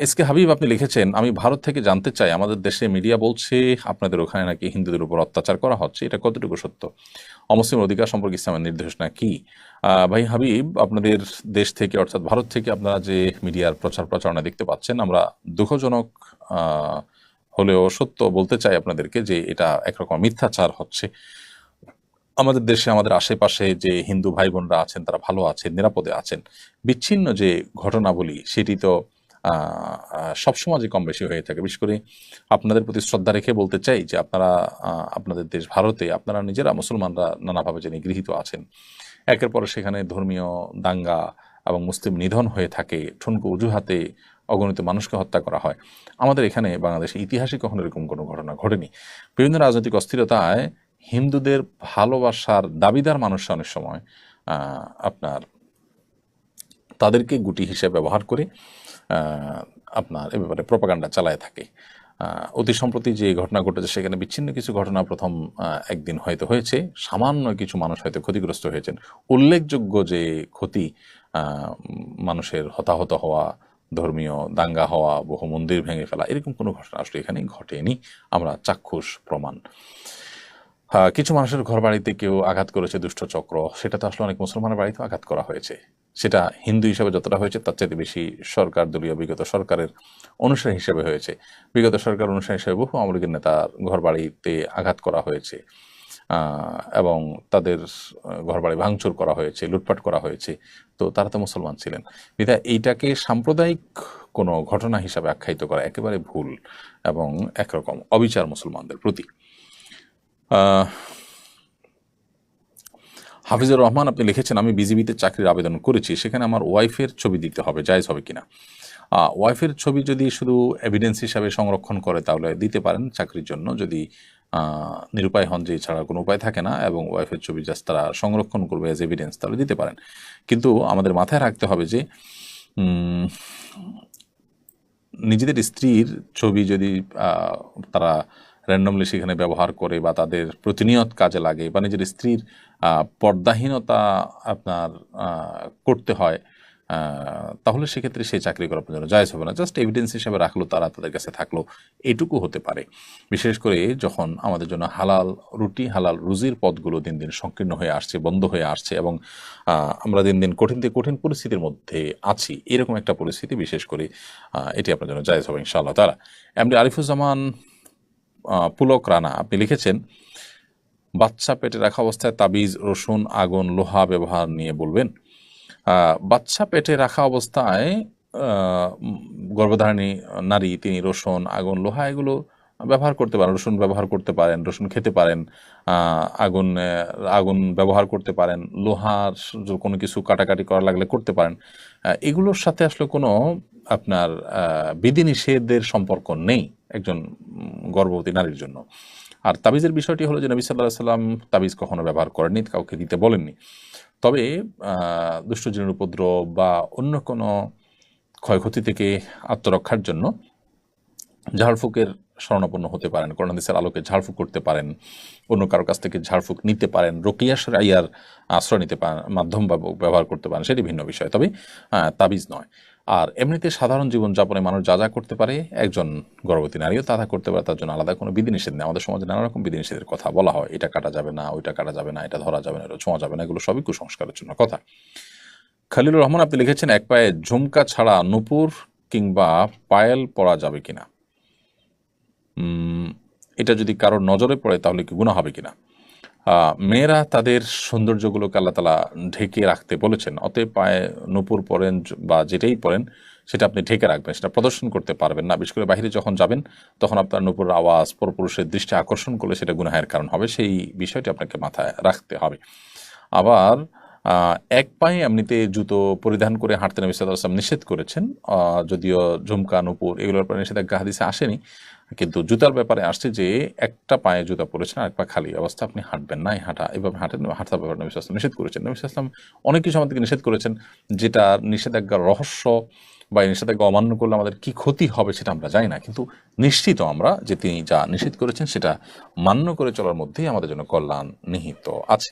SK Habib আপনি লিখেছেন, আমি ভারত থেকে জানতে চাই, আমাদের দেশে মিডিয়া বলছে আপনাদের ওখানে নাকি হিন্দুদের উপর অত্যাচার করা হচ্ছে, এটা কতটুকু সত্য? অমুসলিম অধিকার সম্পর্কে ইসলামের নির্দেশনা কি? ভাই হাবিব, আপনাদের দেশ থেকে অর্থাৎ ভারত থেকে আপনারা যে মিডিয়ার প্রচার প্রচারণা দেখতে পাচ্ছেন, আমরা দুঃখজনক আহ, হলেও সত্য বলতে চাই আপনাদেরকে যে এটা একরকম মিথ্যাচার হচ্ছে। আমাদের দেশে আমাদের আশেপাশে যে হিন্দু ভাই বোনরা আছেন তারা ভালো আছেন, নিরাপদে আছেন। বিচ্ছিন্ন যে ঘটনাবলী সেটি তো সব সমাজে কম বেশি হয়ে থাকে। বিশেষ করে আপনাদের প্রতি শ্রদ্ধা রেখে বলতে চাই যে আপনারা আপনাদের দেশ ভারতে আপনারা নিজেরা মুসলমানরা নানাভাবে যে নিগৃহীত আছেন, একের পর সেখানে ধর্মীয় দাঙ্গা এবং মুসলিম নিধন হয়ে থাকে, ঠুনকো অজুহাতে অগণিত মানুষকে হত্যা করা হয়। আমাদের এখানে বাংলাদেশে ইতিহাসে কখনো এরকম কোনো ঘটনা ঘটেনি। বিভিন্ন রাজনৈতিক অস্থিরতায় হিন্দুদের ভালোবাসার দাবিদার মানুষ অনেক সময় আপনার তাদেরকে গুটি হিসেবে ব্যবহার করে আপনার এ ব্যাপারে প্রপাগান্ডা চালায় থাকে। অতি সম্প্রতি যে ঘটনা ঘটেছে সেখানে বিচ্ছিন্ন কিছু ঘটনা প্রথম একদিন হয়তো হয়েছে, সামান্য কিছু মানুষ হয়তো ক্ষতিগ্রস্ত হয়েছেন। উল্লেখযোগ্য যে ক্ষতি, মানুষের হতাহত হওয়া, ধর্মীয় দাঙ্গা হওয়া, বহু মন্দির ভেঙে ফেলা, এরকম কোনো ঘটনা আসলে এখানে ঘটেনি। আমরা চাক্ষুষ প্রমাণ। কিছু মানুষের ঘর বাড়িতে কেউ আঘাত করেছে দুষ্ট চক্র, সেটা তো আসলে অনেক মুসলমানের বাড়িতেও আঘাত করা হয়েছে। সেটা হিন্দু হিসেবে যতটা হয়েছে তার চাইতে বেশি সরকার দলীয় বিগত সরকারের অনুসারী হিসেবে হয়েছে। বিগত সরকার অনুসারী হিসেবে বহু আওয়ামী লীগের নেতার ঘর বাড়িতে আঘাত করা হয়েছে এবং তাদের ঘরবাড়ি ভাঙচুর করা হয়েছে, লুটপাট করা হয়েছে। তো তারা তো মুসলমান ছিলেন, বিধায় এইটাকে সাম্প্রদায়িক কোনো ঘটনা হিসাবে আখ্যায়িত করা একেবারে ভুল এবং একরকম অবিচার মুসলমানদের প্রতি। হাফিজুর রহমান আপনি লিখেছেন, আমি বিজিবিতে চাকরির আবেদন করেছি, সেখানে আমার ওয়াইফের ছবি দিতে হবে, জায়েজ হবে কিনা? ওয়াইফের ছবি যদি শুধু এভিডেন্স হিসাবে সংরক্ষণ করে তাহলে দিতে পারেন চাকরির জন্য, যদি নিরুপায় হন যে ছাড়া কোনো উপায় থাকে না এবং ওয়াইফের ছবি জাস্ট তারা সংরক্ষণ করবে অ্যাজ এভিডেন্স, তাহলে দিতে পারেন। কিন্তু আমাদের মাথায় রাখতে হবে যে নিজেদের স্ত্রীর ছবি যদি তারা র্যান্ডমলি সেখানে ব্যবহার করে বা তাদের প্রতিনিয়ত কাজে লাগে বা নিজের স্ত্রীর পর্দাহীনতা আপনার করতে হয়, তাহলে সেক্ষেত্রে সেই চাকরি করার জন্য জায়েজ হবে না। জাস্ট এভিডেন্স হিসাবে রাখলো, তারা তাদের কাছে থাকলো, এটুকু হতে পারে। বিশেষ করে যখন আমাদের জন্য হালাল রুটি, হালাল রুজির পথগুলো দিন দিন সংকীর্ণ হয়ে আসছে, বন্ধ হয়ে আসছে এবং আমরা দিন দিন কঠিন থেকে কঠিন পরিস্থিতির মধ্যে আছি, এরকম একটা পরিস্থিতি, বিশেষ করে এটি আপনার জন্য জায়েজ হবে ইনশাআল্লাহ তাআলা। এমডি আরিফুজ্জামান পুলক রানা আপনি লিখেছেন, বাচ্চা পেটে রাখা অবস্থায় তাবিজ, রসুন, আগুন, লোহা ব্যবহার নিয়ে বলবেন। বাচ্চা পেটে রাখা অবস্থায় গর্ভধারিণী নারী তিনি রসুন, আগুন, লোহা এগুলো ব্যবহার করতে পারেন। রসুন ব্যবহার করতে পারেন, রসুন খেতে পারেন, আগুন আগুন ব্যবহার করতে পারেন, লোহার কোনো কিছু কাটাকাটি করা লাগলে করতে পারেন। এগুলোর সাথে আসলে কোনো আপনার বিধিনিষেধের সম্পর্ক নেই একজন গর্ভবতী নারীর জন্য। আর তাবিজের বিষয়টি হলো যে নবী সাল্লাল্লাহু আলাইহি ওয়াসাল্লাম তাবিজ কখনো ব্যবহার করেননি, কাউকে দিতে বলেননি। তবে দুষ্ট জিনের উপদ্রব বা অন্য কোনো ক্ষয়ক্ষতি থেকে আত্মরক্ষার জন্য ঝাড়ফুঁকের শরণাপন্ন হতে পারেন, কোরআন হাদিসের আলোকে ঝাড়ফুঁক করতে পারেন, অন্য কারো কাছ থেকে ঝাড়ফুঁক নিতে পারেন, রুকিয়া শরঈয়ার আশ্রয় নিতে পারেন, মাধ্যম ব্যবহার করতে পারেন, সেটি ভিন্ন বিষয়, তবে তাবিজ নয়। আর এমনিতে সাধারণ জীবনযাপনে মানুষ যা যা করতে পারে একজন গর্ভবতী নারীও তা করতে পারে, তার জন্য আলাদা কোনো বিধিনিষেধ নেই। আমাদের সমাজে নানা রকম বিধিনিষেধের কথা বলা হয়, এটা কাটা যাবে না, ওইটা কাটা যাবে না, এটা ধরা যাবে না, এটা ছোঁয়া যাবে না, এগুলো সবই কুসংস্কারের জন্য কথা। খালিলুর রহমান আপনি লিখেছেন, এক পায়ে ঝুমকা ছাড়া নূপুর কিংবা পায়েল পরা যাবে কিনা? এটা যদি কারোর নজরে পড়ে তাহলে কি গুনাহ হবে কিনা? মেয়েরা তাদের সৌন্দর্যগুলোকে আল্লাহ তাআলা ঢেকে রাখতে বলেছেন, অতএব পায়ে নূপুর পরেন বা যেটাই পরেন সেটা আপনি ঢেকে রাখবেন, সেটা প্রদর্শন করতে পারবেন না। বিশেষ করে বাইরে যখন যাবেন তখন আপনার নূপুরের আওয়াজ পরপুরুষের দৃষ্টি আকর্ষণ করলে সেটা গুনাহের কারণ হবে, সেই বিষয়টি আপনাকে মাথায় রাখতে হবে। আবার এক পায়ে এমনিতে জুতো পরিধান করে হাঁটতে নবী সাল্লাল্লাহু আলাইহি ওয়াসাল্লাম নিষেধ করেছেন, যদিও ঝুমকা, নূপুর এগুলোর ব্যাপারে নিষেধাজ্ঞা হাদিসে আসেনি, কিন্তু জুতার ব্যাপারে আসছে যে একটা পায়ে জুতা পরেছেন আর এক পা খালি অবস্থা আপনি হাঁটবেন না, এভাবে হাঁটার ব্যাপারে নবী সাল্লাল্লাহু আলাইহি ওয়াসাল্লাম নিষেধ করেছেন। নবী সাল্লাল্লাহু আলাইহি ওয়াসাল্লাম অনেক কিছু আমাদেরকে নিষেধ করেছেন, যেটা নিষেধাজ্ঞার রহস্য বা এই নিষেধাজ্ঞা অমান্য করলে আমাদের কি ক্ষতি হবে সেটা আমরা জানি না, কিন্তু নিশ্চিত আমরা যে তিনি যা নিষেধ করেছেন সেটা মান্য করে চলার মধ্যেই আমাদের জন্য কল্যাণ নিহিত আছে।